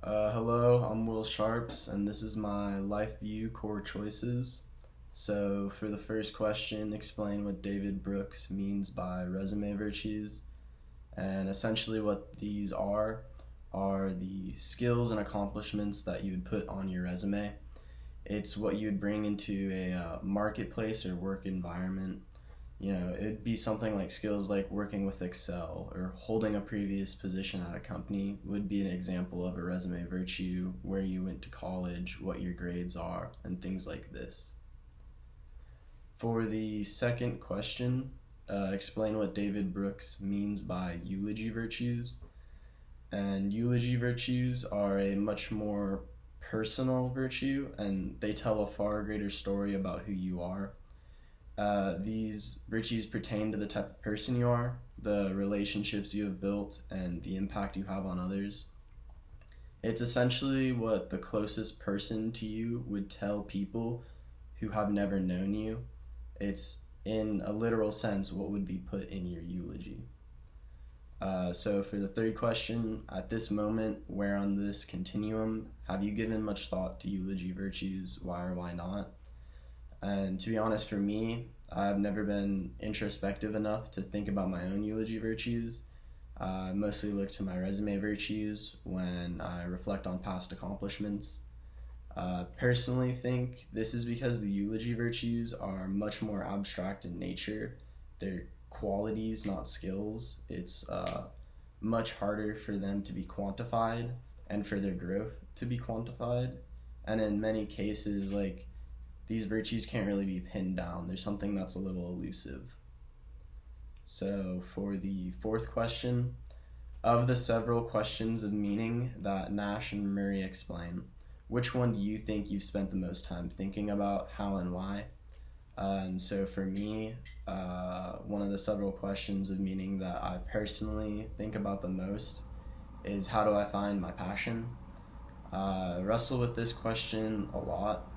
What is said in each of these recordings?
Hello, I'm Will Sharps, and this is my LifeView core choices. So, for the first question, explain what David Brooks means by resume virtues. And essentially, what these are the skills and accomplishments that you would put on your resume. It's what you would bring into a marketplace or work environment. It'd be something like skills like working with Excel or holding a previous position at a company would be an example of a resume virtue, where you went to college, what your grades are, and things like this. For the second question, explain what David Brooks means by eulogy virtues. And eulogy virtues are a much more personal virtue, and they tell a far greater story about who you are. These virtues pertain to the type of person you are, the relationships you have built, and the impact you have on others. It's essentially what the closest person to you would tell people who have never known you. It's, in a literal sense, what would be put in your eulogy. So for the third question, at this moment, where on this continuum have you given much thought to eulogy virtues? Why or why not? And to be honest, for me, I've never been introspective enough to think about my own eulogy virtues. I mostly look to my resume virtues when I reflect on past accomplishments. Personally think this is because the eulogy virtues are much more abstract in nature. They're qualities, not skills. It's much harder for them to be quantified and for their growth to be quantified. And in many cases, these virtues can't really be pinned down. There's something that's a little elusive. So for the fourth question, of the several questions of meaning that Nash and Murray explain, which one do you think you've spent the most time thinking about, how and why? And so for me, one of the several questions of meaning that I personally think about the most is, how do I find my passion? I wrestle with this question a lot,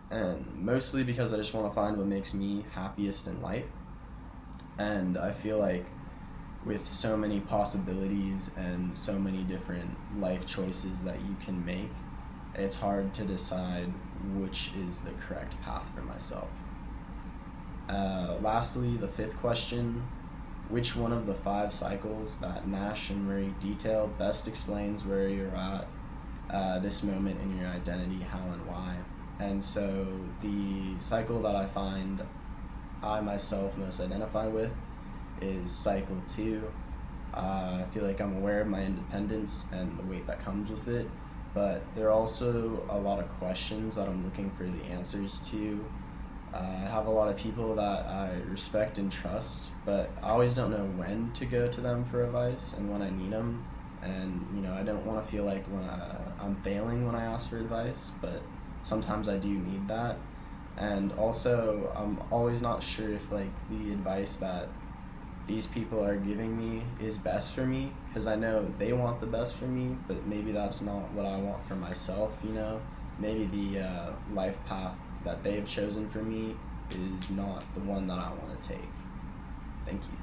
and mostly because I just want to find what makes me happiest in life. And I feel like with so many possibilities and so many different life choices that you can make, it's hard to decide which is the correct path for myself. Lastly, the fifth question, which one of the 5 cycles that Nash and Murray detail best explains where you're at this moment in your identity, how and why? And so the cycle that I find I myself most identify with is cycle 2. I feel like I'm aware of my independence and the weight that comes with it, but there are also a lot of questions that I'm looking for the answers to. I have a lot of people that I respect and trust, but I always don't know when to go to them for advice and when I need them. And I don't want to feel like I'm failing when I ask for advice, but sometimes I do need that. And also, I'm always not sure if the advice that these people are giving me is best for me, because I know they want the best for me, but maybe that's not what I want for myself. Maybe the life path that they've chosen for me is not the one that I want to take. Thank you.